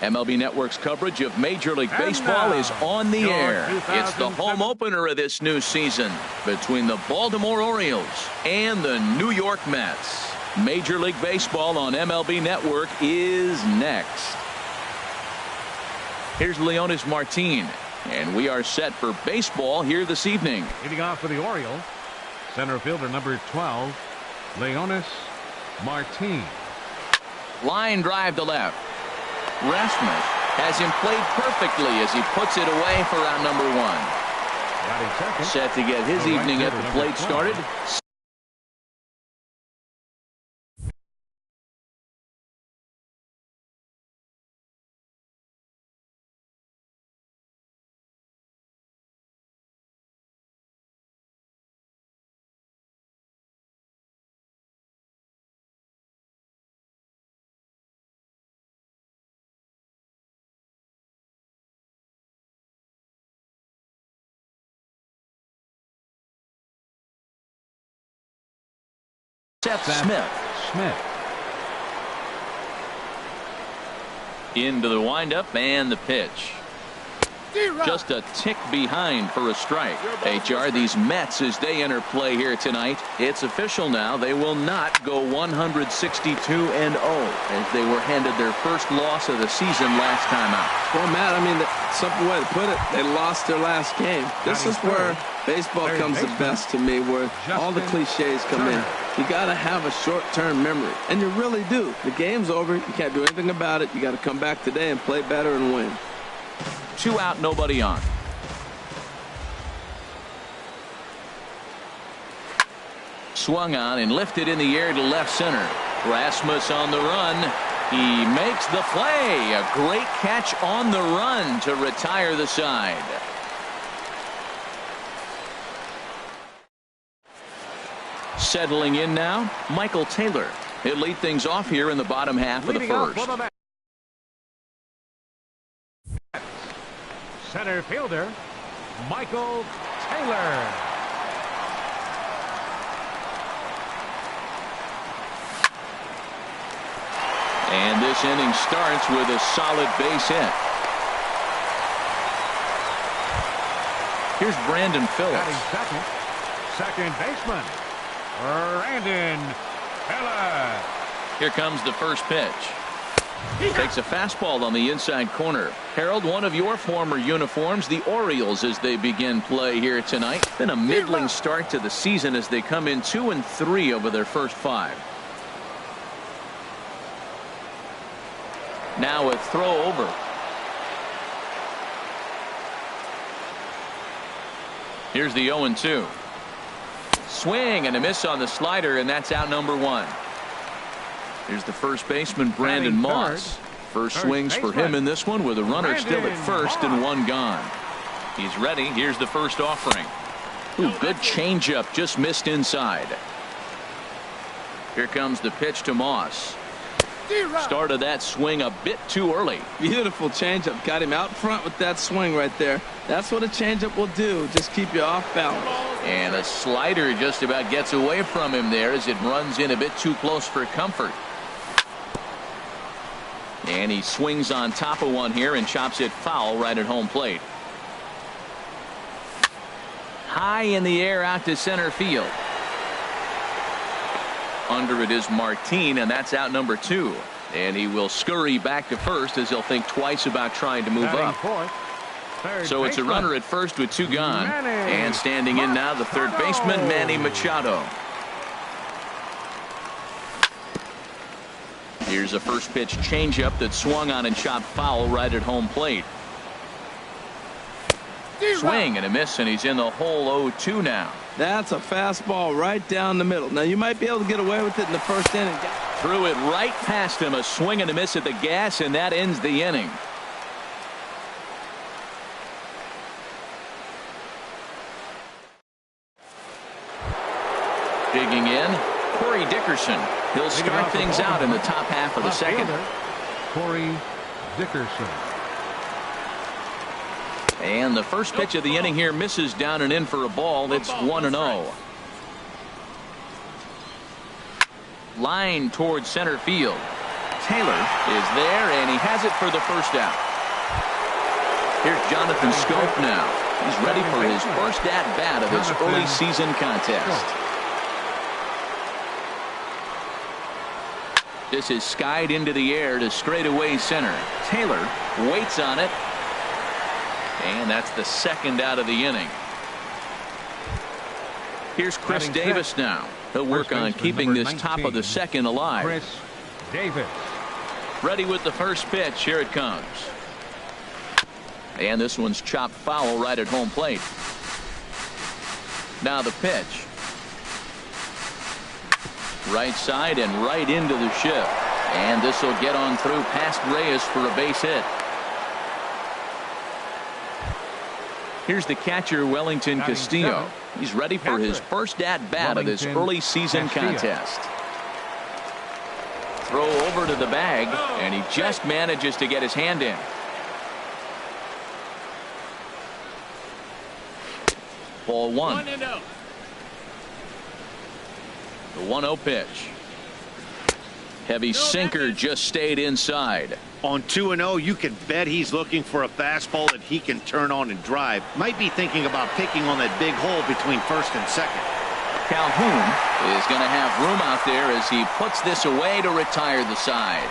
MLB Network's coverage of Major League Baseball is on the air. It's the home opener of this new season between the Baltimore Orioles and the New York Mets. Major League Baseball on MLB Network is next. Here's Leonys Martin, and we are set for baseball here this evening. Leading off for the Orioles, center fielder number 12, Leonys Martin. Line drive to left. Rasmus has him played perfectly as he puts it away for round number one. Set to get his evening at the plate started. Seth Smith. Into the windup and the pitch. Just a tick behind for a strike. HR, these Mets, as they enter play here tonight, it's official now. They will not go 162-0 as they were handed their first loss of the season last time out. Well, Matt, I mean, simple way to put it, they lost their last game. This is where baseball comes the best to me, where all the cliches come in. You got to have a short-term memory, and you really do. The game's over. You can't do anything about it. You got to come back today and play better and win. 2 out, nobody on. Swung on and lifted in the air to left center. Rasmus on the run. He makes the play. A great catch on the run to retire the side. Settling in now, Michael Taylor. He'll lead things off here in the bottom half of the first. Center fielder, Michael Taylor. And this inning starts with a solid base hit. Here's Brandon Phillips. Second baseman, Brandon Phillips. Here comes the first pitch. Takes a fastball on the inside corner. Harold, one of your former uniforms, the Orioles, as they begin play here tonight. Been a middling start to the season as they come in 2-3 over their first 5. Now a throw over. Here's the 0-2. Swing and a miss on the slider, and that's out number 1. Here's the first baseman, Brandon Moss. First swings for him in this one with a runner still at first and 1 gone. He's ready. Here's the first offering. Ooh, good changeup, just missed inside. Here comes the pitch to Moss. Started that swing a bit too early. Beautiful changeup. Got him out front with that swing right there. That's what a changeup will do. Just keep you off balance. And a slider just about gets away from him there as it runs in a bit too close for comfort. And he swings on top of one here and chops it foul right at home plate. High in the air out to center field. Under it is Martin, and that's out number 2. And he will scurry back to first as he'll think twice about trying to move up. So it's a runner at first with 2 gone. And standing in now, the third baseman, Manny Machado. Here's a first pitch changeup that swung on and chopped foul right at home plate. Swing and a miss, and he's in the hole 0-2 now. That's a fastball right down the middle. Now you might be able to get away with it in the first inning. Threw it right past him. A swing and a miss at the gas, and that ends the inning. Digging in, Corey Dickerson. He'll start things out in the top half of the second. Corey Dickerson. And the first pitch of the inning here misses down and in for a ball. It's 1-0. Line towards center field. Taylor is there, and he has it for the first out. Here's Jonathan Scope now. He's ready for his first at-bat of this early season contest. This is skied into the air to straightaway center. Taylor waits on it, and that's the second out of the inning. Here's Chris Davis now. He'll work on keeping this top of the second alive. Chris Davis. Ready with the first pitch. Here it comes. And this one's chopped foul right at home plate. Now the pitch. Right side and right into the shift. And this will get on through past Reyes for a base hit. Here's the catcher, Wellington Castillo. He's ready for his first at-bat of this early season contest. Throw over to the bag, and he just manages to get his hand in. Ball one. The 1-0 pitch. Heavy sinker just stayed inside. On 2-0, you can bet he's looking for a fastball that he can turn on and drive. Might be thinking about picking on that big hole between first and second. Calhoun is going to have room out there as he puts this away to retire the side.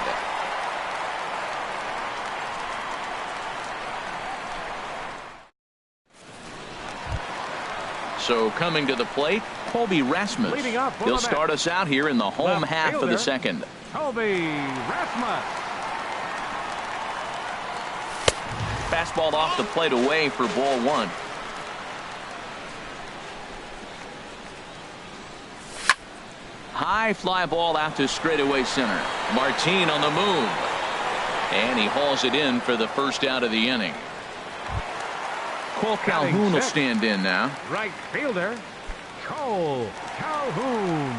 So coming to the plate, Colby Rasmus. He'll start us out here in the home half of the second. Colby Rasmus. Fastball off the plate away for ball one. High fly ball out to straightaway center. Martin on the move. And he hauls it in for the first out of the inning. Cole Calhoun will stand in now. Right fielder, Cole Calhoun.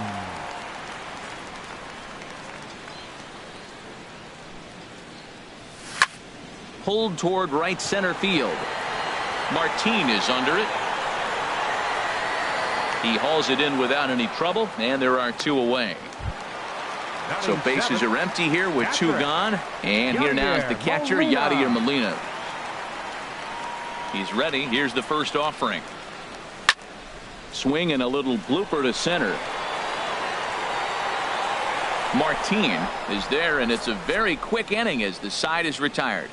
Pulled toward right center field. Martin is under it. He hauls it in without any trouble, and there are two away. So bases are empty here with two gone. And here now is the catcher, Yadier Molina. He's ready. Here's the first offering. Swing and a little blooper to center. Martin is there, and it's a very quick inning as the side is retired.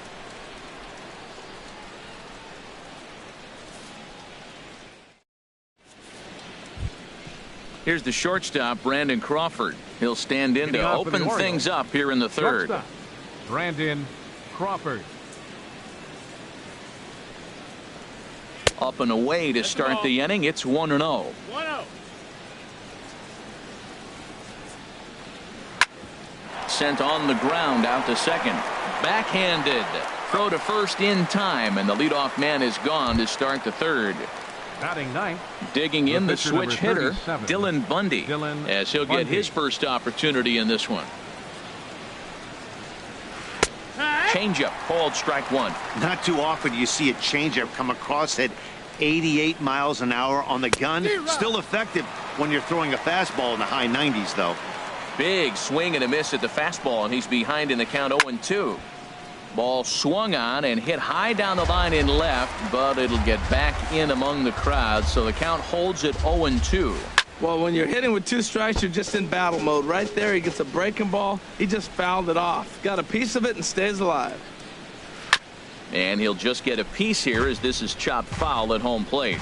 Here's the shortstop, Brandon Crawford. He'll stand in to open things up here in the third. Shortstop, Brandon Crawford. Up and away to start the inning. It's 1-0. 1-0. Sent on the ground out to second. Backhanded. Throw to first in time, and the leadoff man is gone to start the third. Batting ninth. Digging in the switch hitter, Dylan Bundy, as he'll get his first opportunity in this one. Changeup called strike one. Not too often you see a changeup come across at 88 miles an hour on the gun. Still effective when you're throwing a fastball in the high 90s, though. Big swing and a miss at the fastball, and he's behind in the count 0-2. Ball swung on and hit high down the line in left, but it'll get back in among the crowd, so the count holds at 0-2. Well, when you're hitting with two strikes, you're just in battle mode. Right there, he gets a breaking ball. He just fouled it off. Got a piece of it and stays alive. And he'll just get a piece here as this is chopped foul at home plate.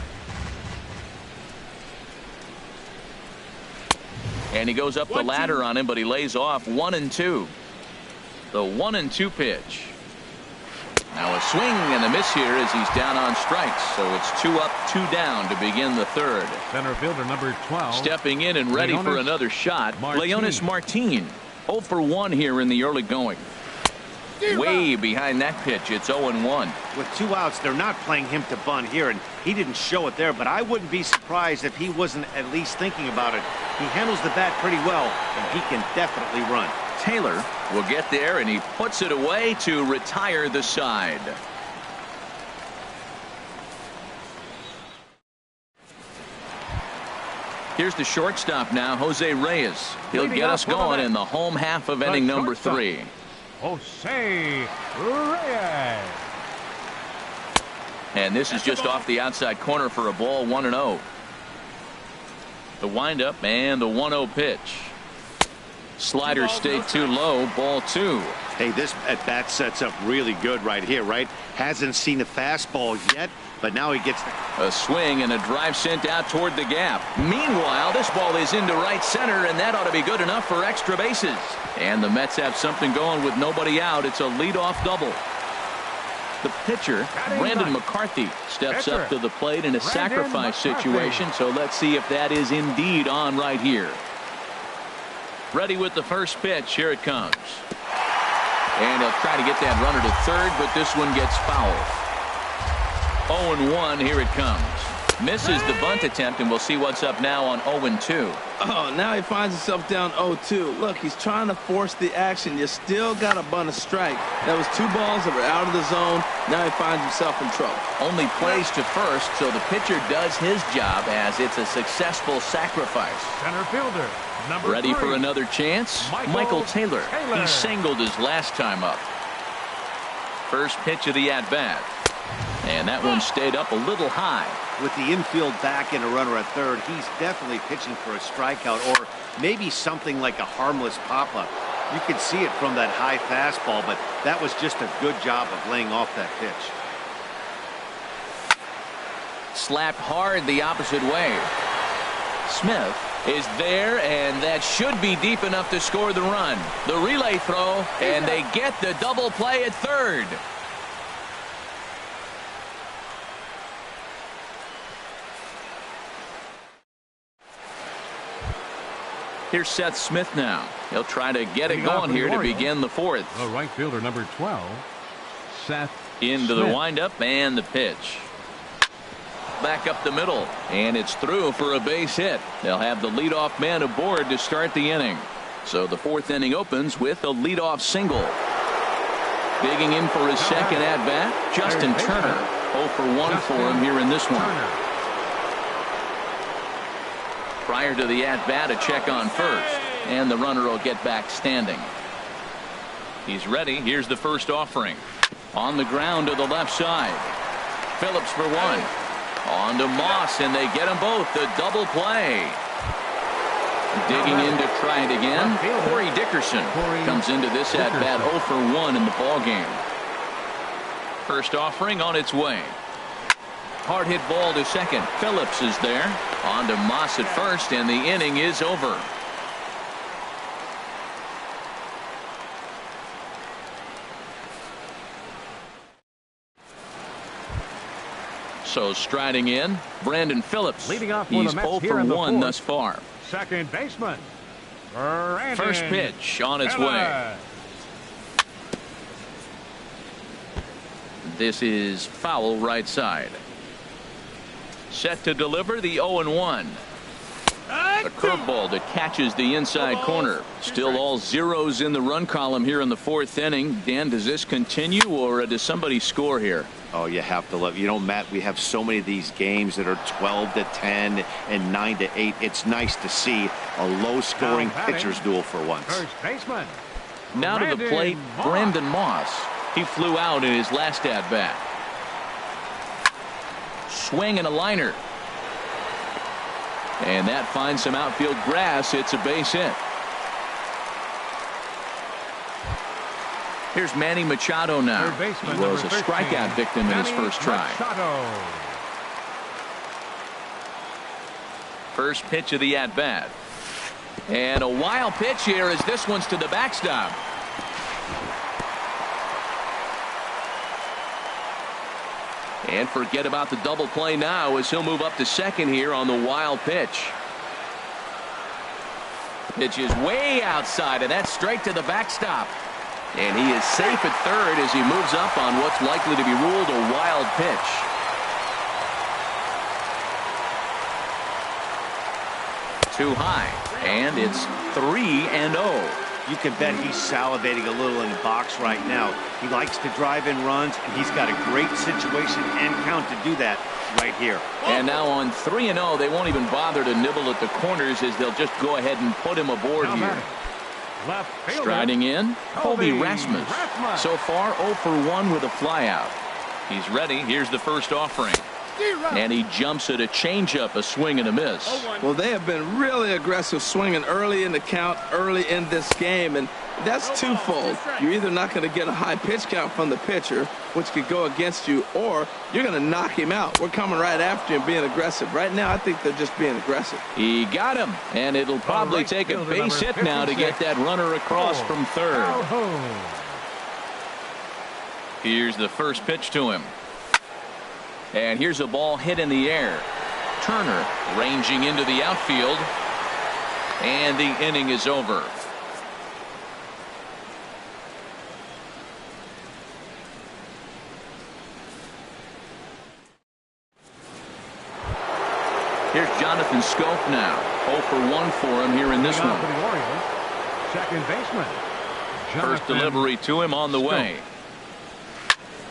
And he goes up the ladder on him, but he lays off 1-2. The 1-2 pitch. Now a swing and a miss here as he's down on strikes. So it's 2 up, 2 down to begin the third. Center fielder number 12. Stepping in and ready for another shot. Leonis Martin. 0 for 1 here in the early going. Way behind that pitch. It's 0-1. With 2 outs, they're not playing him to bunt here, and he didn't show it there, but I wouldn't be surprised if he wasn't at least thinking about it. He handles the bat pretty well, and he can definitely run. Taylor will get there, and he puts it away to retire the side. Here's the shortstop now, Jose Reyes. He'll get us going in the home half of inning number 3. Jose Reyes. And this is just off the outside corner for a ball, 1-0. The windup and the 1-0 pitch. Slider stayed too low, ball 2. Hey, this at bat sets up really good right here, right? Hasn't seen a fastball yet, but now he gets a swing and a drive sent out toward the gap. Meanwhile, this ball is into right center, and that ought to be good enough for extra bases. And the Mets have something going with nobody out. It's a leadoff double. The pitcher, Brandon McCarthy, steps up to the plate in a sacrifice situation, so let's see if that is indeed on right here. Ready with the first pitch. Here it comes. And he'll try to get that runner to third, but this one gets fouled. 0-1. Here it comes. Misses the bunt attempt, and we'll see what's up now on 0-2. Oh, now he finds himself down 0-2. Look, he's trying to force the action. You still got a bunt a strike. That was 2 balls that were out of the zone. Now he finds himself in trouble. Only plays to first, so the pitcher does his job as it's a successful sacrifice. Center fielder, number Ready 3. for another chance? Michael Taylor. He singled his last time up. First pitch of the at-bat. And that one stayed up a little high. with the infield back and a runner at third. He's definitely pitching for a strikeout or maybe something like a harmless pop-up. You could see it from that high fastball, but that was just a good job of laying off that pitch. Slapped hard the opposite way. Smith is there, and that should be deep enough to score the run. The relay throw, and they get the double play at third. Here's Seth Smith now. He'll try to get it going here to begin the fourth. The right fielder, number 12, Seth Into Smith. the windup and the pitch. Back up the middle, and it's through for a base hit. They'll have the leadoff man aboard to start the inning. So the fourth inning opens with a leadoff single. Digging in for his second at-bat, Justin Turner. 0 for 1 for him here in this one. Prior to the at-bat, a check on first, and the runner will get back standing. He's ready. Here's the first offering. On the ground to the left side. Phillips for one. On to Moss, and they get them both. The double play. Digging in to try it again. Corey Dickerson comes into this at-bat 0 for 1 in the ballgame. First offering on its way. Hard hit ball to second. Phillips is there. On to Moss at first, and the inning is over. So striding in, Brandon Phillips. Leading off for He's the Mets 0 here for in the 1 fourth. thus far. Second baseman, Brandon First pitch on its way. This is foul right side. Set to deliver the 0-1. A curveball that catches the inside corner. Still all zeros in the run column here in the fourth inning. Dan, does this continue, or does somebody score here? Oh, you have to love. You know, Matt, we have so many of these games that are 12-10 and 9-8. It's nice to see a low-scoring pitcher's duel for once. First baseman. Now to the plate, Brandon Moss. He flew out in his last at-bat. Swing and a liner. And that finds some outfield grass. It's a base hit. Here's Manny Machado now. Third baseman, He was a number 13, strikeout victim in his Manny first try. Machado. First pitch of the at-bat. And a wild pitch here as this one's to the backstop. And forget about the double play now as he'll move up to second here on the wild pitch. Pitch is way outside, and that's straight to the backstop. And he is safe at third as he moves up on what's likely to be ruled a wild pitch. Too high, and it's 3-0. You can bet he's salivating a little in the box right now. He likes to drive in runs, and he's got a great situation and count to do that right here. And now on 3-0, they won't even bother to nibble at the corners as they'll just go ahead and put him aboard here. Striding in, Colby Rasmus. So far, 0 for 1 with a flyout. He's ready. Here's the first offering. And he jumps at a changeup, a swing and a miss. Well, they have been really aggressive swinging early in the count, early in this game, and that's twofold. You're either not going to get a high pitch count from the pitcher, which could go against you, or you're going to knock him out. We're coming right after him being aggressive. Right now, I think they're just being aggressive. He got him, and it'll probably take a base hit now to get that runner across from third. Here's the first pitch to him. And here's a ball hit in the air. Turner ranging into the outfield. And the inning is over. Here's Jonathan Scope now. 0 for 1 for him here in this one. For the Orioles, second baseman. First delivery to him on the way.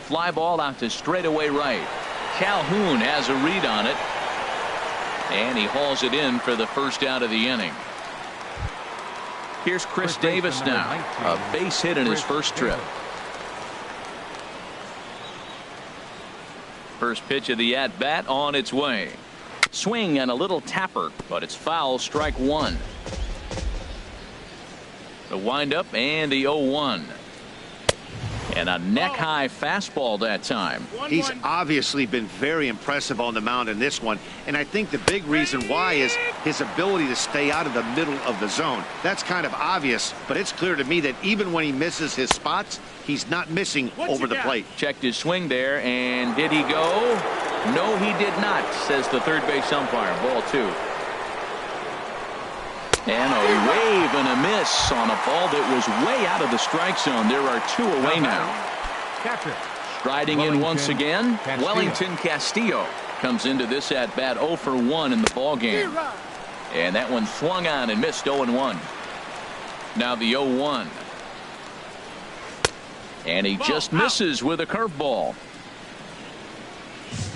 Fly ball out to straightaway right. Calhoun has a read on it. And he hauls it in for the first out of the inning. Here's Chris Davis now. A base hit in his first trip. First pitch of the at-bat on its way. Swing and a little tapper, but it's foul, strike one. The windup and the 0-1. And a neck-high fastball that time. He's obviously been very impressive on the mound in this one, and I think the big reason why is his ability to stay out of the middle of the zone. That's kind of obvious, but it's clear to me that even when he misses his spots, he's not missing over the plate. Checked his swing there, and did he go? No, he did not, says the third base umpire. Ball two. And a wave and a miss on a ball that was way out of the strike zone. There are two away now. Striding in once again, Wellington Castillo comes into this at bat 0 for 1 in the ball game. And that one swung on and missed 0-1. Now the 0-1. And he just misses with a curveball.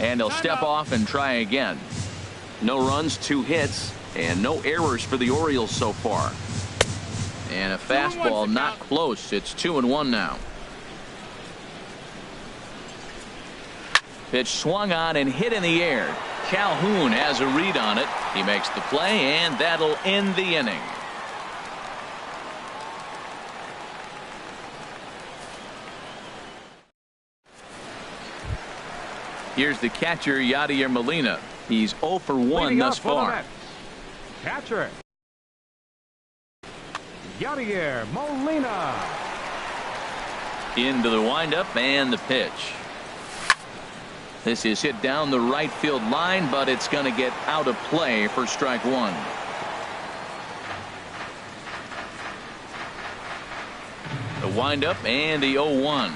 And he'll step off and try again. No runs, 2 hits. And no errors for the Orioles so far. And a fastball not close. It's 2-1 now. Pitch swung on and hit in the air. Calhoun has a read on it. He makes the play, and that'll end the inning. Here's the catcher, Yadier Molina. He's 0 for 1 thus far. Catcher Yadier Molina. Into the windup and the pitch. This is hit down the right field line, but it's going to get out of play for strike one. The windup and the 0-1.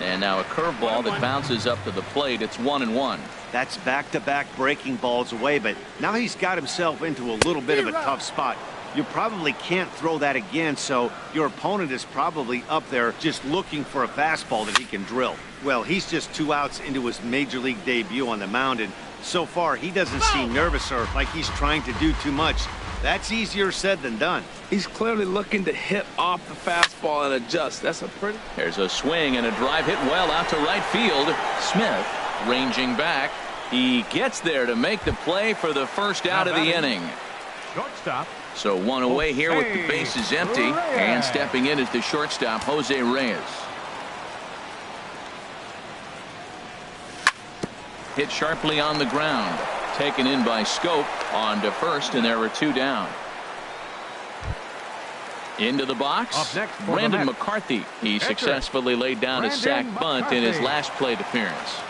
And now a curveball that bounces up to the plate. It's 1-1. That's back-to-back breaking balls away, but now he's got himself into a little bit of a tough spot. You probably can't throw that again, so your opponent is probably up there just looking for a fastball that he can drill. Well, he's just 2 outs into his major league debut on the mound, and so far he doesn't seem nervous or like he's trying to do too much. That's easier said than done. He's clearly looking to hit off the fastball and adjust. That's a pretty... There's a swing and a drive hit well out to right field. Smith ranging back. He gets there to make the play for the first out of the inning. Shortstop. So one away here with the bases empty. And stepping in is the shortstop, Jose Reyes. Hit sharply on the ground. Taken in by Scope on to first, and there were 2 down. Into the box, Up next Brandon McCarthy. He successfully laid down a sac bunt in his last plate appearance.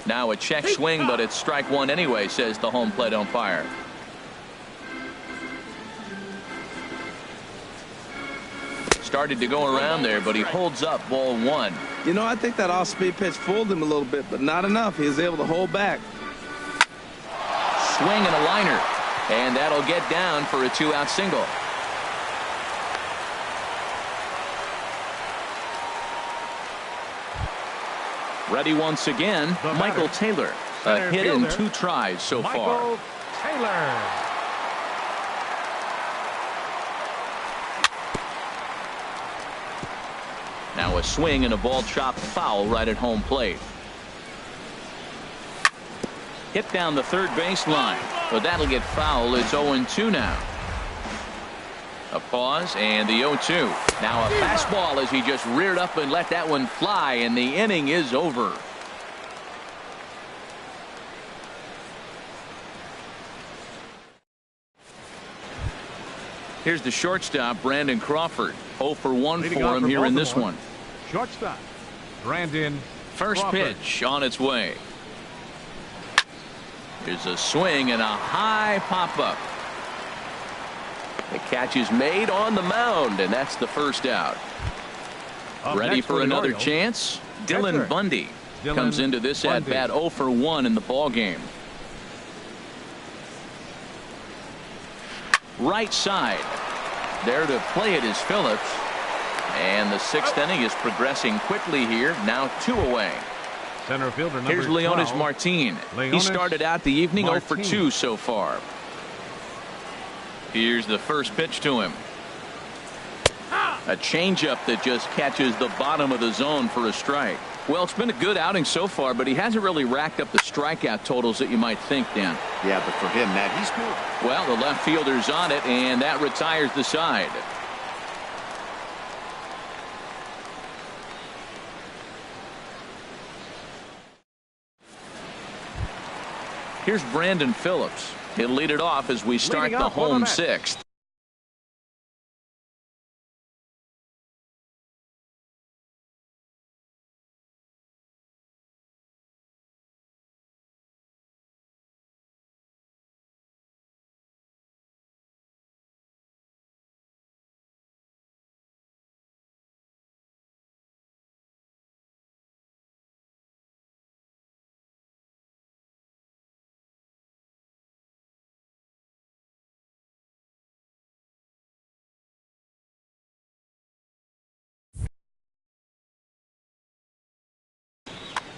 Now a check swing, but it's strike one anyway, says the home plate umpire. Started to go around there, but he holds up ball 1. You know, I think that off-speed pitch fooled him a little bit, but not enough. He was able to hold back. Swing and a liner. And that'll get down for a 2-out single. Ready once again, Michael Taylor. A hit in 2 tries so far. Michael Taylor. Now a swing and a ball chopped foul right at home plate. Hit down the third baseline, but that'll get foul. It's 0-2 now. A pause and the 0-2. Now a fastball as he just reared up and let that one fly, and the inning is over. Here's the shortstop, Brandon Crawford. 0 for 1 for him here in this one. Shortstop, Brandon First Crawford. pitch on its way. Here's a swing and a high pop-up. The catch is made on the mound, and that's the first out. Ready for another chance? Dylan Bundy comes into this at-bat 0 for 1 in the ballgame. Right side. There to play it is Phillips. And the 6th inning is progressing quickly here. Now 2 away. Center fielder number Here's Leonis 12. Martin. He started out the evening 0 for 2 so far. Here's the first pitch to him. A changeup that just catches the bottom of the zone for a strike. Well, it's been a good outing so far, but he hasn't really racked up the strikeout totals that you might think, Dan. Yeah, but for him, Matt, he's good. Well, the left fielder's on it, and that retires the side. Here's Brandon Phillips. He'll lead it off as we start the home 6th.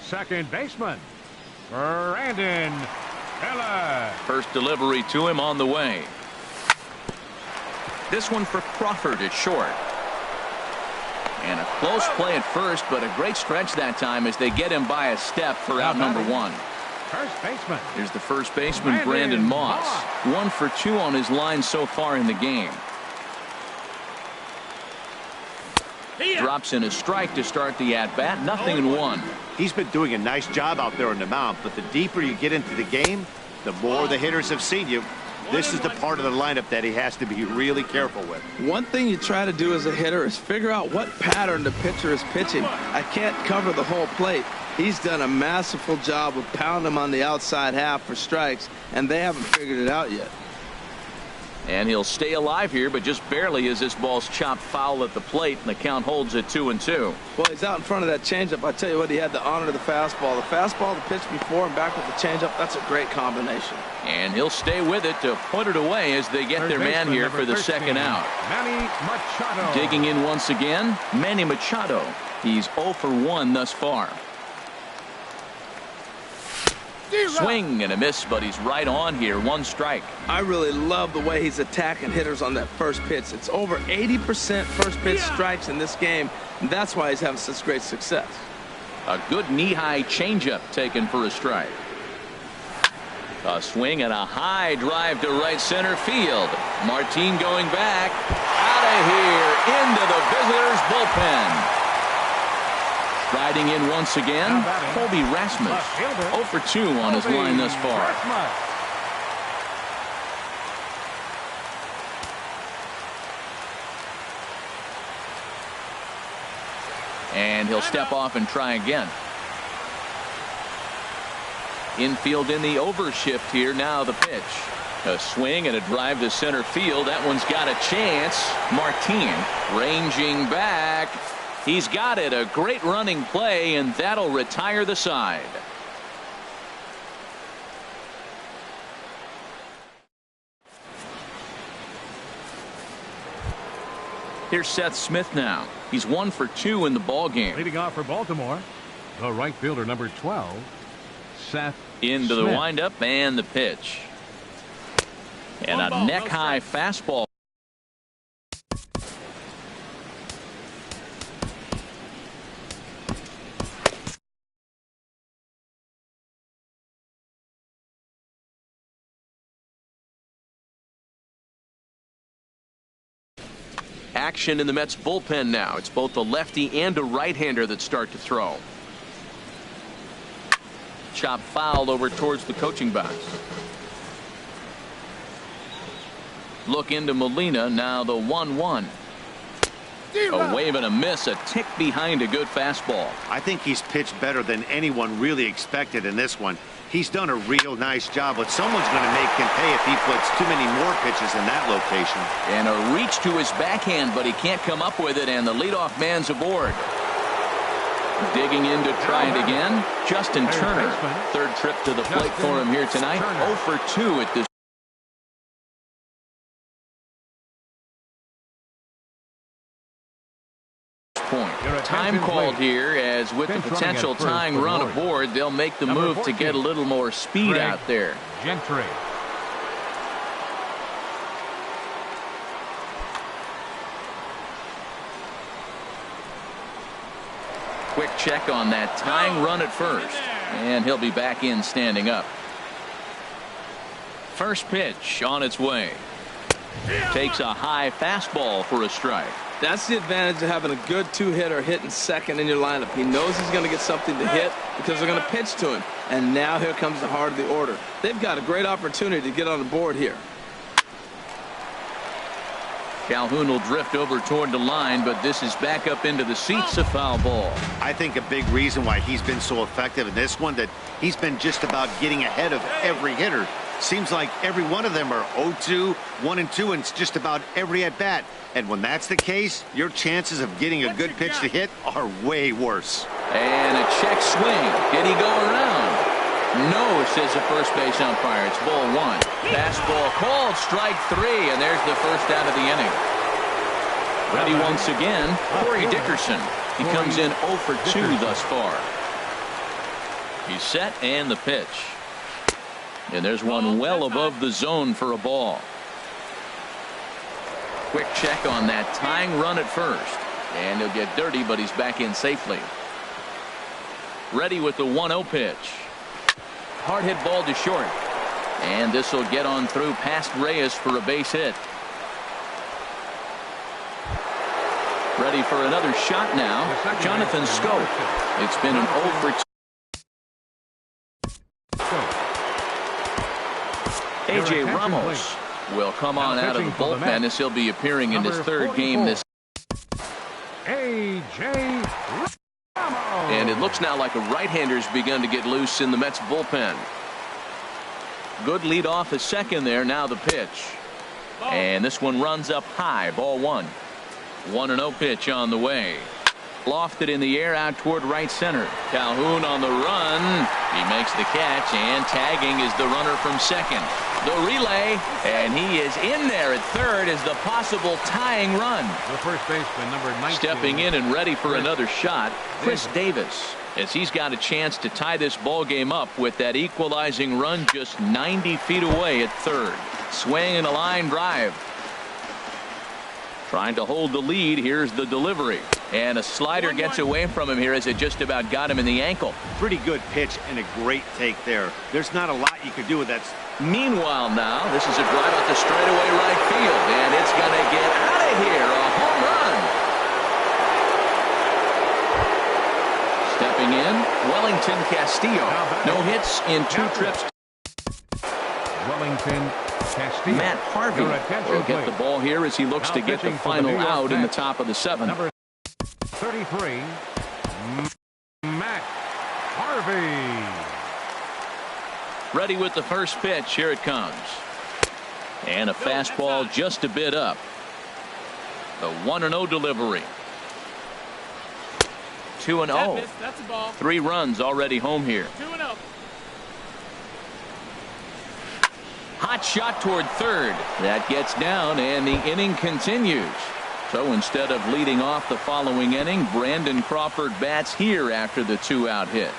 Second baseman, Brandon Taylor. First delivery to him on the way. This one for Crawford at short. And a close play at first, but a great stretch that time as they get him by a step for out number 1. First baseman. Here's the first baseman, Brandon Moss. 1 for 2 on his line so far in the game. Drops in a strike to start the at-bat. 0-1. He's been doing a nice job out there on the mound, but the deeper you get into the game, the more the hitters have seen you. This is the part of the lineup that he has to be really careful with. One thing you try to do as a hitter is figure out what pattern the pitcher is pitching. I can't cover the whole plate. He's done a masterful job of pounding them on the outside half for strikes, and they haven't figured it out yet. And he'll stay alive here, but just barely as this ball's chopped foul at the plate, and the count holds at 2-2. Well, he's out in front of that changeup. I tell you what, he had the honor of the fastball. The fastball, the pitch before and back with the changeup, that's a great combination. And he'll stay with it to put it away as they get their man here for the 2nd out. Manny Machado. Digging in once again, Manny Machado. He's 0 for 1 thus far. Swing and a miss, but he's right on here. 1 strike. I really love the way he's attacking hitters on that first pitch. It's over 80% first pitch strikes in this game, and that's why he's having such great success. A good knee-high changeup taken for a strike. A swing and a high drive to right center field. Martin going back. Out of here into the visitors' bullpen. Riding in once again, Colby Rasmus. 0 for 2 on his line thus far. And he'll step off and try again. Infield in the overshift here. Now the pitch. A swing and a drive to center field. That one's got a chance. Martin ranging back. He's got it. A great running play, and that'll retire the side. Here's Seth Smith now. He's 1 for 2 in the ball game. Leading off for Baltimore, the right fielder, number 12, Seth Into Smith. the windup and the pitch. And a neck-high fastball. Action in the Mets bullpen now. It's both a lefty and a right-hander that start to throw. Chop foul over towards the coaching box. Look into Molina. Now the 1-1. A wave and a miss. A tick behind a good fastball. I think he's pitched better than anyone really expected in this one. He's done a real nice job, but someone's going to make him pay if he puts too many more pitches in that location. And a reach to his backhand, but he can't come up with it, and the leadoff man's aboard. Digging in to try it again. Justin Turner. Third trip to the plate for him here tonight. 0 for 2 at this point. Time called here, as with the potential tying run aboard, they'll make the move to get a little more speed out there. Gentry. Quick check on that tying run at first, and he'll be back in standing up. First pitch on its way. Takes a high fastball for a strike. That's the advantage of having a good two-hitter hitting second in your lineup. He knows he's going to get something to hit because they're going to pitch to him. And now here comes the heart of the order. They've got a great opportunity to get on the board here. Calhoun will drift over toward the line, but this is back up into the seats. A foul ball. I think a big reason why he's been so effective in this one, that he's been just about getting ahead of every hitter. Seems like every one of them are 0-2, 1-2, and it's just about every at-bat. And when that's the case, your chances of getting a good pitch to hit are way worse. And a check swing. Did he go around? No, says the first base umpire. It's ball 1. Fastball called, strike 3, and there's the first out of the inning. Ready once again, Corey Dickerson. He comes in 0 for 2 thus far. He's set, and the pitch. And there's one well above the zone for a ball. Quick check on that tying run at first. And he'll get dirty, but he's back in safely. Ready with the 1-0 pitch. Hard hit ball to short. And this will get on through past Reyes for a base hit. Ready for another shot now. Jonathan Scope. It's been an 0 for 2. A.J. Ramos will come on out of the bullpen as he'll be appearing in his third game this. A.J. Ramos. And it looks now like a right-hander's begun to get loose in the Mets bullpen. Good lead off at second there. Now the pitch. And this one runs up high. Ball 1. 1-0 pitch on the way. Lofted in the air out toward right center. Calhoun on the run. He makes the catch, and tagging is the runner from second. The relay, and he is in there at third as the possible tying run. The first baseman, number 19. Stepping in and ready for another shot, Chris Davis, as he's got a chance to tie this ball game up with that equalizing run just 90 feet away at third. Swing and a line drive. Trying to hold the lead. Here's the delivery. And a slider gets away from him here as it just about got him in the ankle. Pretty good pitch and a great take there. There's not a lot you could do with that. Meanwhile now, this is a drive out the straightaway right field. And it's going to get out of here. A home run. Stepping in, Wellington Castillo. No hits in 2 trips. Wellington Castillo. Matt Harvey will get the ball here as he looks to get the final out in the top of the 7th. Number 33, Matt Harvey. Ready with the first pitch. Here it comes. And a fastball just a bit up. The 1-0 delivery. 2-0. 3 runs already home here. 2-0. Hot shot toward third. That gets down, and the inning continues. So instead of leading off the following inning, Brandon Crawford bats here after the 2-out hit.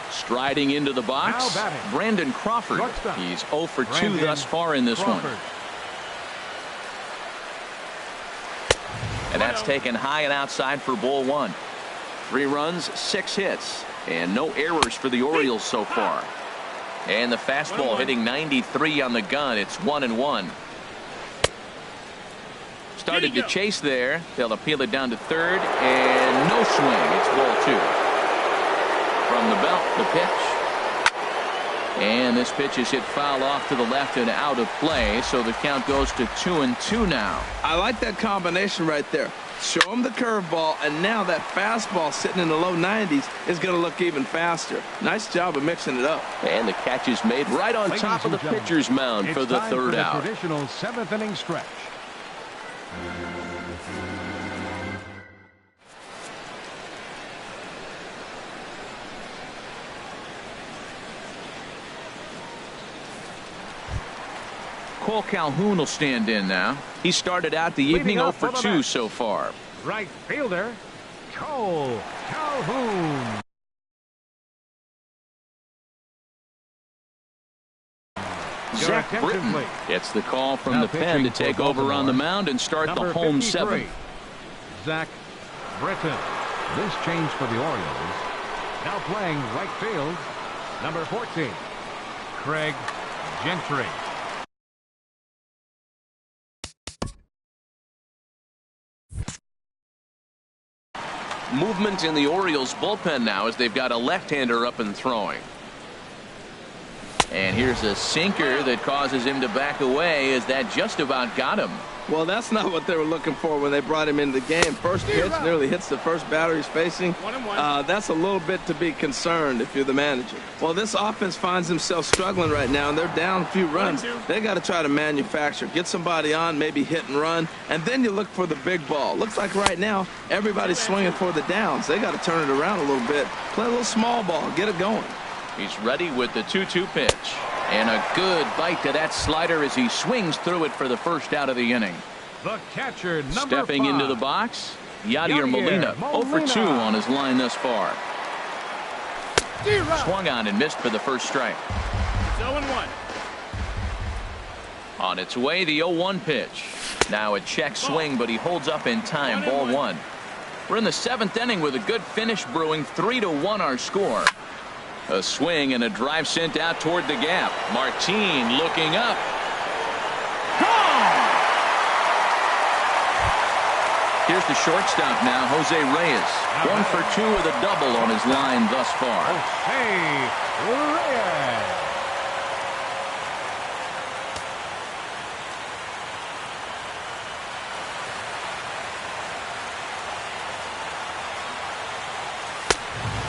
Striding into the box, Brandon Crawford. He's 0 for 2 thus far in this one. And that's taken high and outside for ball 1. 3 runs, 6 hits, and no errors for the Orioles so far. And the fastball hitting 93 on the gun. It's 1-1. Started to chase there. They'll appeal it down to third, and no swing. It's ball 2. From the belt, the pitch. And this pitch is hit foul off to the left and out of play, so the count goes to 2-2 now. I like that combination right there. Show him the curveball, and now that fastball sitting in the low 90s is going to look even faster. Nice job of mixing it up. And the catch is made right on top of the pitcher's mound for the third out. Traditional 7th inning stretch. Cole Calhoun will stand in now. He started out the evening 0 for 2 so far. Right fielder, Cole Calhoun. Zach Britton gets the call from the pen to take over on the mound and start the home 7th. Zach Britton. This change for the Orioles. Now playing right field, number 14, Craig Gentry. Movement in the Orioles bullpen now as they've got a left-hander up and throwing. And here's a sinker that causes him to back away as that just about got him. Well, that's not what they were looking for when they brought him into the game. First pitch nearly hits the first batter he's facing. That's a little bit to be concerned if you're the manager. Well, this offense finds themselves struggling right now, and they're down a few runs. They got to try to manufacture, get somebody on, maybe hit and run, and then you look for the big ball. Looks like right now everybody's swinging for the downs. They got to turn it around a little bit, play a little small ball, get it going. He's ready with the 2-2 pitch. And a good bite to that slider as he swings through it for the first out of the inning. The catcher, number Stepping 5. into the box, Yadier Molina. 0 for 2 on his line thus far. Swung on and missed for the first strike. 0-1. On its way, the 0-1 pitch. Now a check swing, but he holds up in time. Ball 1. We're in the 7th inning with a good finish brewing. 3-1 our score. A swing and a drive sent out toward the gap. Martin looking up. Gone! Here's the shortstop now, Jose Reyes. 1 for 2 with a double on his line thus far. Jose Reyes.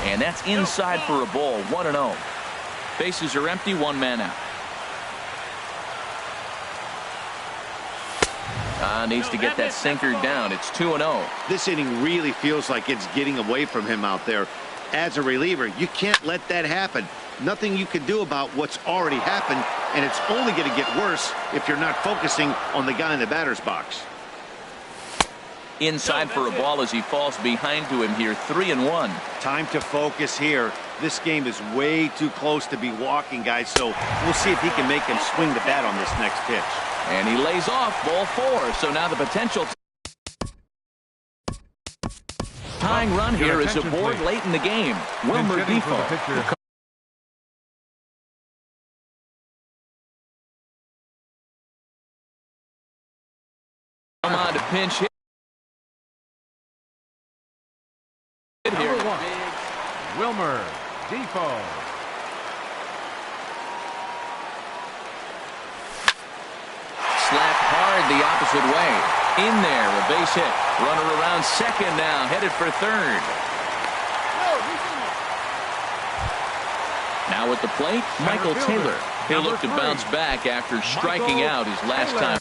And that's inside for a ball. 1-0. Bases are empty. 1 man out. Needs to get that sinker down. It's 2-0. This inning really feels like it's getting away from him out there. As a reliever, you can't let that happen. Nothing you can do about what's already happened, and it's only going to get worse if you're not focusing on the guy in the batter's box. Inside for a ball as he falls behind to him here. 3-1. Time to focus here. This game is way too close to be walking, guys, so we'll see if he can make him swing the bat on this next pitch. And he lays off. Ball 4. So now the potential tying run here is aboard late in the game. Wilmer Defoe. Come on to pinch hit. Number 1, Wilmer Defoe. Slapped hard the opposite way. In there, a base hit. Runner around second now, headed for third. Now at the plate, Michael Taylor. He'll look to bounce back after striking out his last time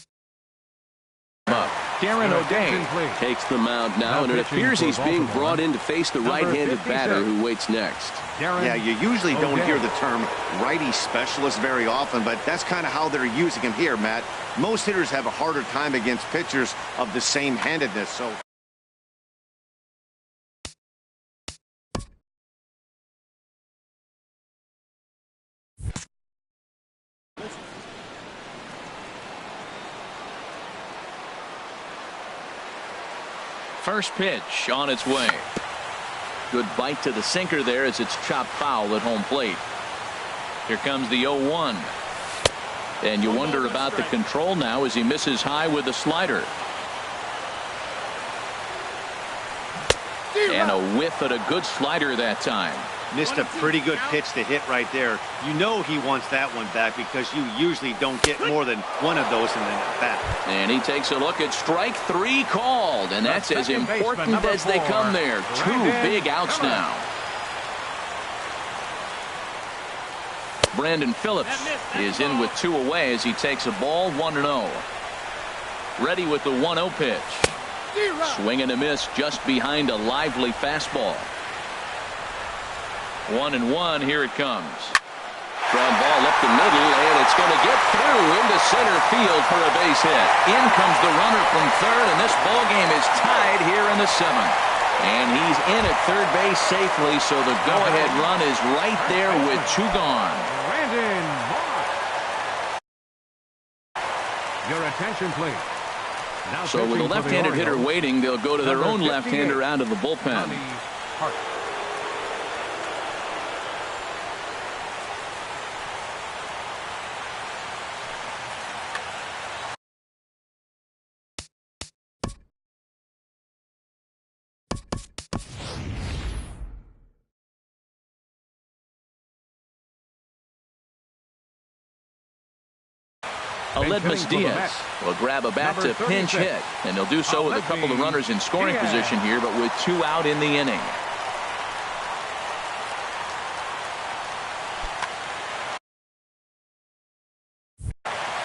up. Darren O'Day takes the mound now, and it appears he's being brought in to face the right-handed batter who waits next. Yeah, you usually don't hear the term righty specialist very often, but that's kind of how they're using him here, Matt. Most hitters have a harder time against pitchers of the same handedness, so. First pitch on its way. Good bite to the sinker there as it's chopped foul at home plate. Here comes the 0-1. And you wonder about the control now as he misses high with the slider. And a whiff at a good slider that time. Missed a pretty good pitch to hit right there. You know he wants that one back because you usually don't get more than one of those in the bat. And he takes a look at strike 3 called, and that's as important as they come there. 2 big outs now. Brandon Phillips is in with 2 away as he takes a ball 1-0. Ready with the 1-0 pitch. Swing and a miss just behind a lively fastball. 1-1, here it comes. Ground ball up the middle, and it's going to get through into center field for a base hit. In comes the runner from third, and this ball game is tied here in the 7th. And he's in at third base safely, so the go-ahead run is right there with 2 gone. Your attention, please. So with a left-handed hitter waiting, they'll go to their own left-hander out of the bullpen. Aledmus Diaz will grab a bat to pinch hit, and he'll do so with a couple of runners in scoring position here, but with 2 out in the inning.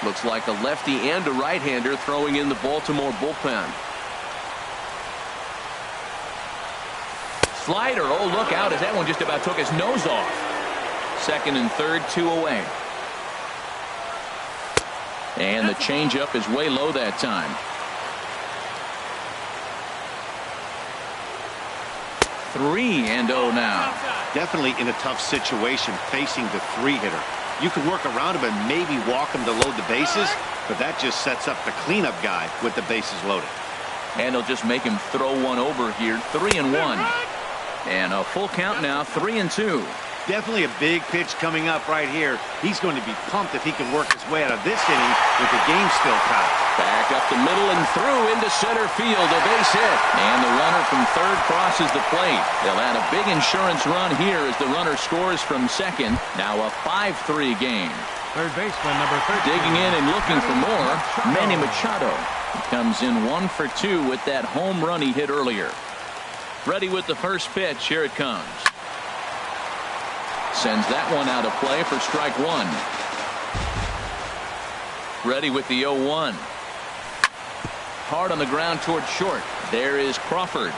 Looks like a lefty and a right-hander throwing in the Baltimore bullpen. Slider, oh look out as that one just about took his nose off. Second and third, 2 away. And the changeup is way low that time. 3-0 now. Definitely in a tough situation facing the 3-hitter. You can work around him and maybe walk him to load the bases, but that just sets up the cleanup guy with the bases loaded. And they'll just make him throw one over here. 3-1. And a full count now, 3-2. Definitely a big pitch coming up right here. He's going to be pumped if he can work his way out of this inning with the game still tied. Back up the middle and through into center field. A base hit. And the runner from third crosses the plate. They'll add a big insurance run here as the runner scores from second. Now a 5-3 game. Third baseman number 13. Digging in and looking for more, Manny Machado. He comes in 1 for 2 with that home run he hit earlier. Ready with the first pitch. Here it comes. Sends that one out of play for strike 1. Ready with the 0-1. Hard on the ground toward short. There is Crawford.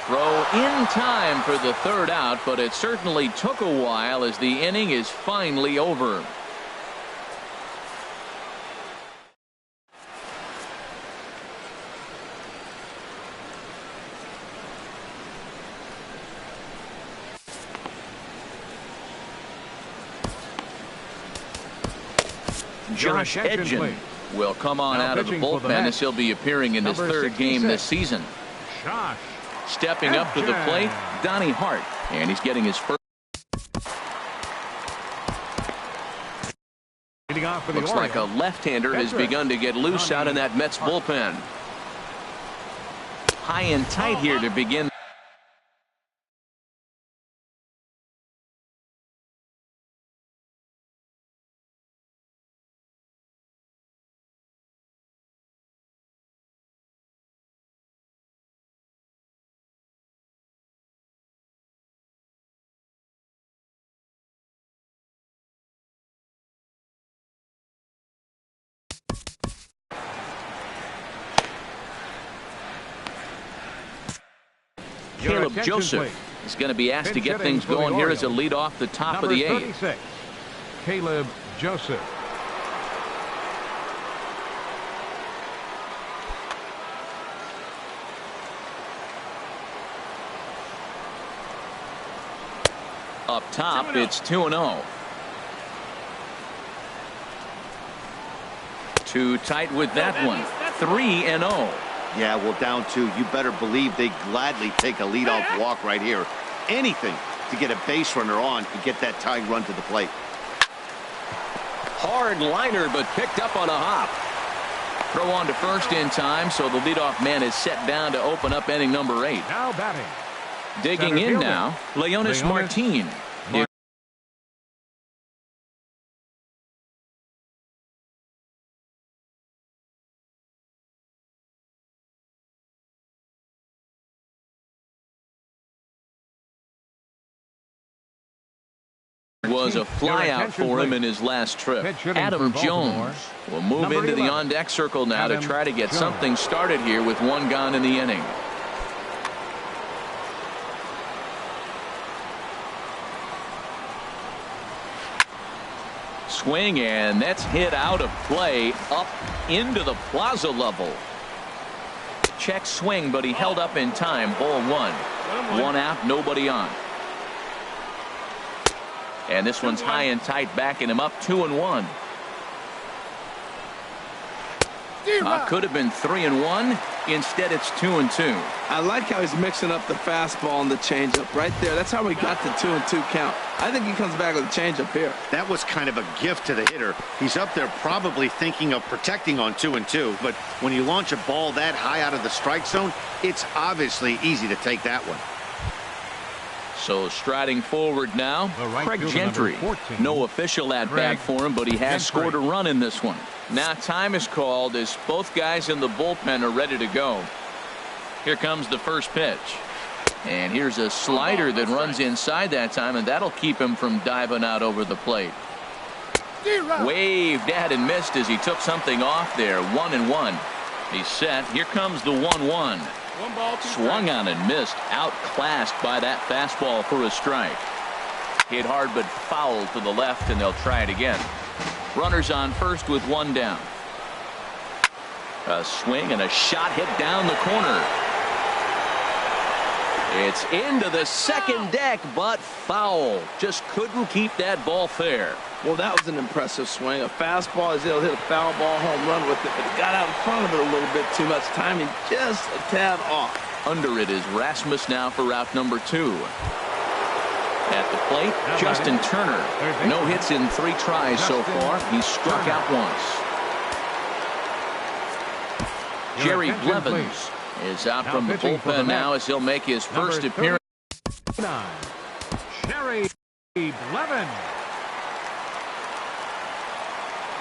Throw in time for the third out, but it certainly took a while as the inning is finally over. Josh Edgin will come on out of the bullpen as he'll be appearing in his third game this season. Stepping up to the plate, Donnie Hart, and he's getting his first. Looks like a left-hander has begun to get loose out in that Mets bullpen. High and tight here to begin. Caleb Joseph is going to be asked to get things going here as a lead off the top of the eighth. 36, Caleb Joseph. Up top, it's 2-0. Too tight with that one. 3-0. Yeah, well, down 2. You better believe they gladly take a leadoff walk right here. Anything to get a base runner on and get that tying run to the plate. Hard liner, but picked up on a hop. Throw on to first in time, so the leadoff man is set down to open up inning number 8. Now batting. Digging in now, Leonis Martin. Was a flyout for him in his last trip. Adam Jones will move into the on-deck circle now to try to get something started here with one gone in the inning. Swing, and that's hit out of play up into the plaza level. Check swing, but he held up in time. Ball 1. 1 out, nobody on. And this one's high and tight, backing him up 2-1. Could have been 3-1. Instead, it's 2-2. I like how he's mixing up the fastball and the changeup right there. That's how we got the 2-2 count. I think he comes back with a changeup here. That was kind of a gift to the hitter. He's up there probably thinking of protecting on 2-2, but when you launch a ball that high out of the strike zone, it's obviously easy to take that one. So striding forward now, Craig Gentry. No official at-bat for him, but he has scored a run in this one. Now time is called as both guys in the bullpen are ready to go. Here comes the first pitch. And here's a slider that runs inside that time, and that'll keep him from diving out over the plate. Waved at and missed as he took something off there. 1-1. He's set. Here comes the 1-1. Swung on and missed. Outclassed by that fastball for a strike. Hit hard but foul to the left, and they'll try it again. Runners on first with one down. A swing and a shot hit down the corner. It's into the second deck, but foul. Just couldn't keep that ball fair. Well, that was an impressive swing. A fastball, as he'll hit a foul ball home run with it, but he got out in front of it a little bit too much. Timing just a tad off. Under it is Rasmus now for route number 2. At the plate, Justin Turner. No hits in 3 tries so far. He's struck out once. Jerry Blevins is out from the bullpen now as he'll make his first appearance. Jerry Blevins.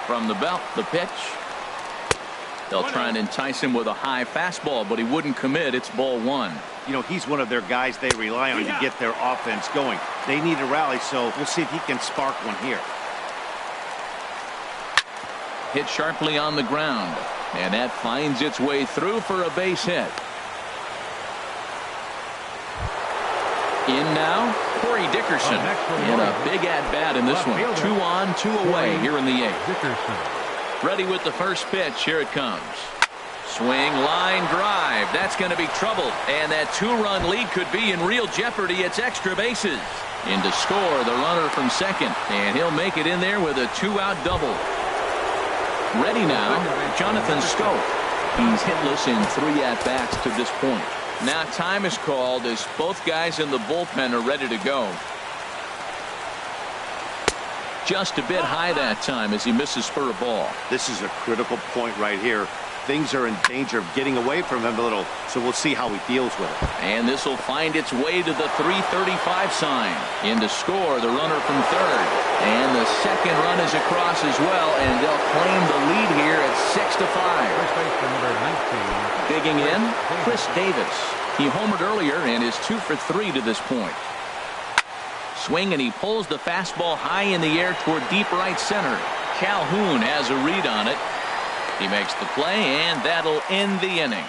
From the belt, the pitch. They'll try and entice him with a high fastball, but he wouldn't commit. It's ball 1. You know, he's one of their guys they rely on to get their offense going. They need a rally, so we'll see if he can spark one here. Hit sharply on the ground, and that finds its way through for a base hit. In now, Corey Dickerson in a big at-bat in this one. 2 on, 2 away here in the 8th. Ready with the first pitch. Here it comes. Swing, line drive. That's going to be trouble. And that 2-run lead could be in real jeopardy. It's extra bases. In to score the runner from second. And he'll make it in there with a 2-out double. Ready now, Jonathan Scope. He's hitless in 3 at-bats to this point. Now time is called as both guys in the bullpen are ready to go. Just a bit high that time as he misses for a ball. This is a critical point right here. Things are in danger of getting away from him a little, so we'll see how he deals with it. And this will find its way to the 335 sign. In to score the runner from third. And the second run is across as well, and they'll claim the lead here at 6-5. Digging in, Chris Davis. He homered earlier and is 2 for 3 to this point. Swing, and he pulls the fastball high in the air toward deep right center. Calhoun has a read on it. He makes the play, and that'll end the inning.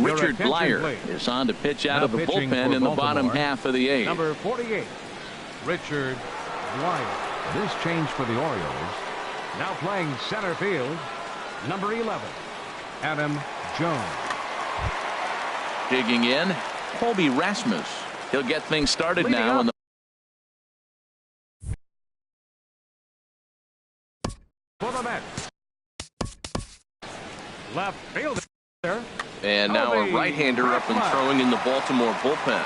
Richard attention, Blyer please. is on to pitch out Now of the pitching bullpen for in the bottom Baltimore, half of the eighth. Number 48, Richard Blyer. This change for the Orioles. Now playing center field, number 11, Adam Jones. Digging in, Colby Rasmus. He'll get things started Leading now. up. For the Mets. Left fielder. And now a Colby right-hander up and Rasmus. throwing in the Baltimore bullpen.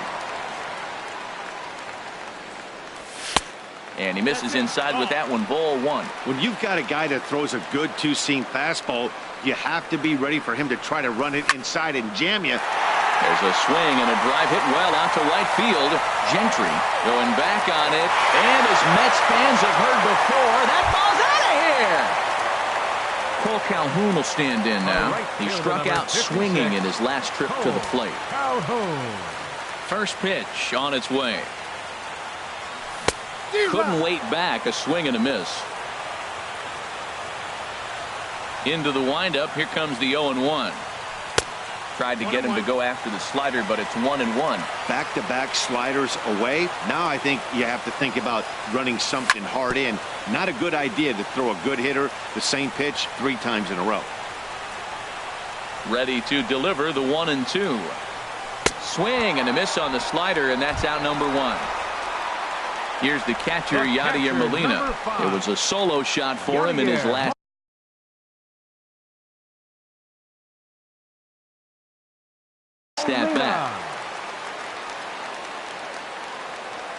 And he misses inside with that one. Ball one. When you've got a guy that throws a good two-seam fastball, you have to be ready for him to try to run it inside and jam you. There's a swing and a drive hit well out to right field. Gentry going back on it. And as Mets fans have heard before, that ball's out of here. Cole Calhoun will stand in now. He struck out swinging in his last trip to the plate. Calhoun. First pitch on its way. Couldn't wait back. A swing and a miss. Into the windup. Here comes the 0-1. Tried to get him to go after the slider, but it's 1-1. Back-to-back sliders away. Now I think you have to think about running something hard in. Not a good idea to throw a good hitter the same pitch 3 times in a row. Ready to deliver the 1-2. Swing and a miss on the slider, and that's out number 1. Here's the catcher, Yadier Molina. It was a solo shot for him in his last at bat.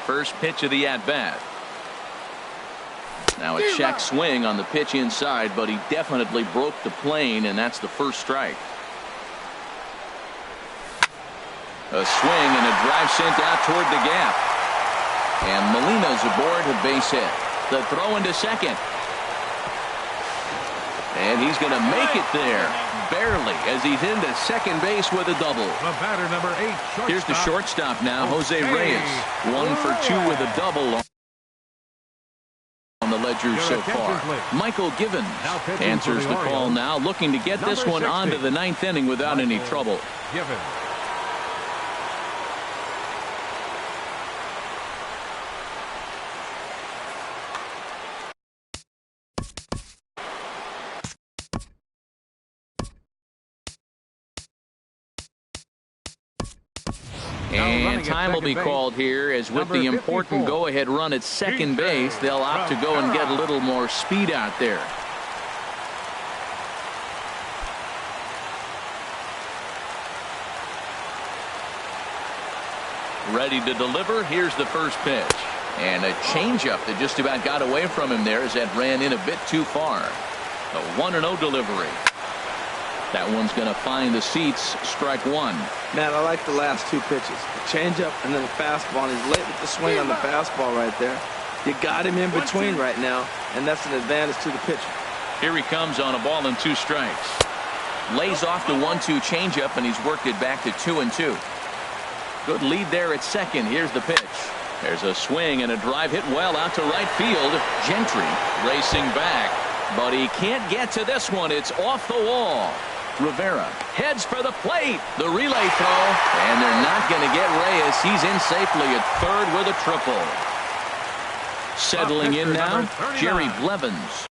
First pitch of the at-bat. Now a check swing on the pitch inside, but he definitely broke the plane, and that's the first strike. A swing and a drive sent out toward the gap. And Molina's aboard a base hit. The throw into second. And he's going to make it there. Barely, as he's into second base with a double. The batter, number 8, shortstop. Here's the shortstop now, Jose Reyes. 1 for 2 with a double on the ledger so far. Michael Givens answers the call now, looking to get this one on to the 9th inning without any trouble. Givens. And time will be called here, as with the important go-ahead run at second base, they'll opt to go and get a little more speed out there. Ready to deliver. Here's the first pitch. And a changeup that just about got away from him there as that ran in a bit too far. A 1-0 delivery. That one's going to find the seats. Strike 1. Man, I like the last 2 pitches. The changeup and then the fastball. And he's late with the swing on the fastball right there. You got him in between right now, and that's an advantage to the pitcher. Here he comes on a ball and 2 strikes. Lays off the 1-2 changeup, and he's worked it back to 2-2. Good lead there at second. Here's the pitch. There's a swing and a drive hit well out to right field. Gentry racing back, but he can't get to this one. It's off the wall. Rivera heads for the plate. The relay throw, and they're not going to get Reyes. He's in safely at third with a triple. Settling in now, Jerry Blevins.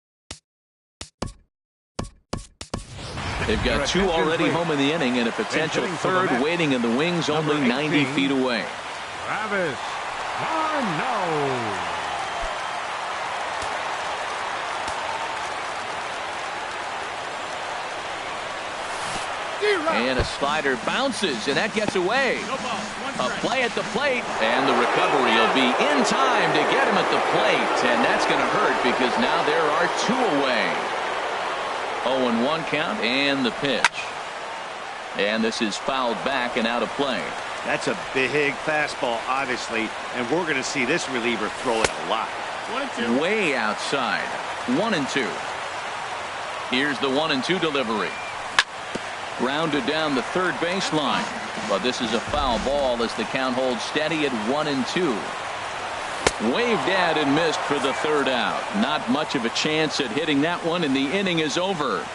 They've got 2 already home in the inning, and a potential third waiting in the wings, only 90 feet away. Travis Arno. And a slider bounces, and that gets away. A play at the plate, and the recovery will be in time to get him at the plate, and that's going to hurt because now there are 2 away. 0-1 count, and the pitch. And this is fouled back and out of play. That's a big fastball, obviously, and we're going to see this reliever throw it a lot. 1-2. Way outside. 1-2. Here's the 1-2 delivery. Grounded down the third baseline, but this is a foul ball as the count holds steady at 1-2. Waved at and missed for the third out. Not much of a chance at hitting that one, and the inning is over.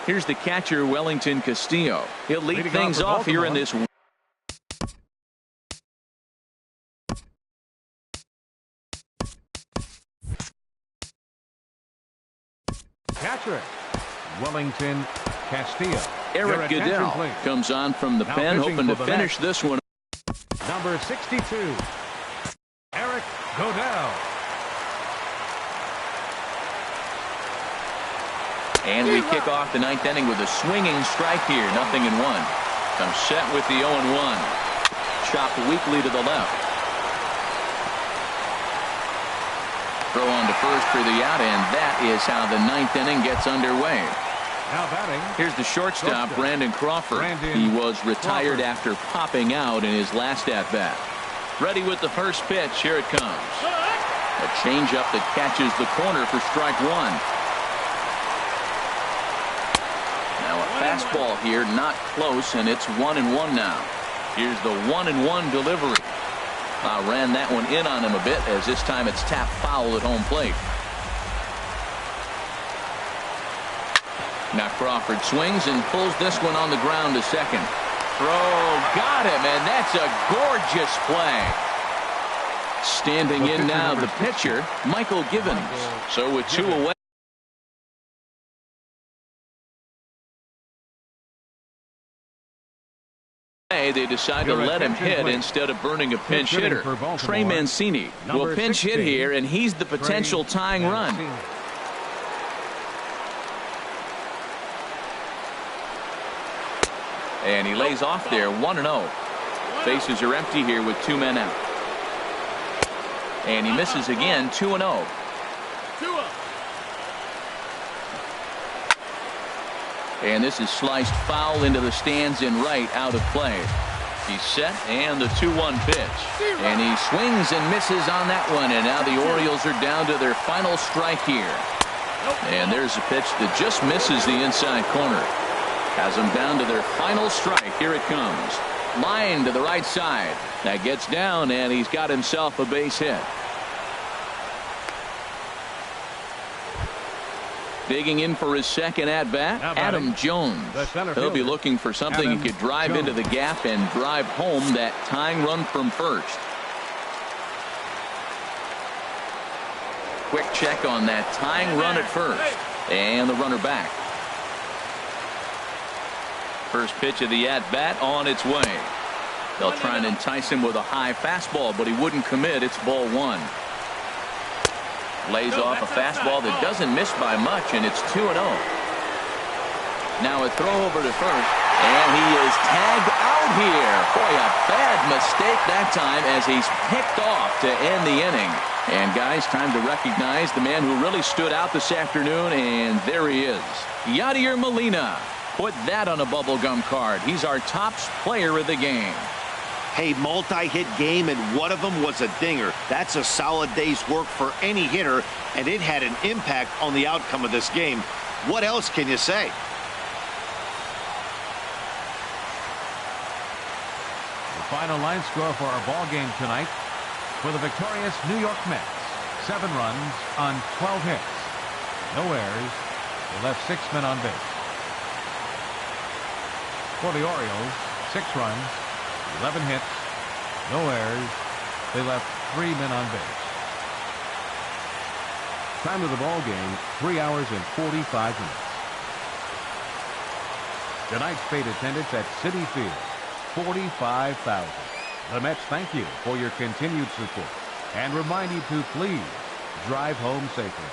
Here's the catcher, Wellington Castillo. He'll lead things off here in this. Catcher, Wellington Castillo. Eric Goodell comes on from the pen, hoping to finish this one. Number 62, Eric Goodell. And we kick off the ninth inning with a swinging strike here. 0-1. I'm set with the 0-1. Chopped weakly to the left. Throw on to first for the out, and that is how the ninth inning gets underway. Now batting. Here's the shortstop, Brandon Crawford. He was retired after popping out in his last at-bat. Ready with the first pitch. Here it comes. A changeup that catches the corner for strike one. Now a fastball here, not close, and it's 1-1 now. Here's the 1-1 delivery. Ran that one in on him a bit, as this time it's tapped foul at home plate. Now Crawford swings and pulls this one on the ground to second. Throw, got him, and that's a gorgeous play. Standing in now, the pitcher, Michael Givens. So with two away. They decide to let him hit instead of burning a pinch hitter. Trey Mancini will pinch hit here, and he's the potential tying run. And he lays off there, 1-0. Bases are empty here with 2 men out. And he misses again, 2-0. And this is sliced foul into the stands in right, out of play. He's set, and the 2-1 pitch. And he swings and misses on that one, and now the Orioles are down to their final strike here. And there's a pitch that just misses the inside corner. Has them down to their final strike. Here it comes. Line to the right side. That gets down, and he's got himself a base hit. Digging in for his second at-bat, Adam Jones. He'll be looking for something he could drive into the gap and drive home that tying run from first. Quick check on that tying run at first. And the runner back. First pitch of the at-bat on its way. They'll try and entice him with a high fastball, but he wouldn't commit. It's ball one. Lays off a fastball that doesn't miss by much, and it's 2-0. Now a throw over to first, and he is tagged out here. Boy, a bad mistake that time as he's picked off to end the inning. And guys, time to recognize the man who really stood out this afternoon, and there he is. Yadier Molina. Put that on a bubblegum card. He's our top player of the game. Hey, multi-hit game, and one of them was a dinger. That's a solid day's work for any hitter, and it had an impact on the outcome of this game. What else can you say? The final line score for our ball game tonight for the victorious New York Mets. 7 runs on 12 hits. No errors. They left 6 men on base. For the Orioles, 6 runs, 11 hits, no errors. They left 3 men on base. Time of the ball game, 3 hours and 45 minutes. Tonight's paid attendance at Citi Field, 45,000. The Mets thank you for your continued support and remind you to please drive home safely.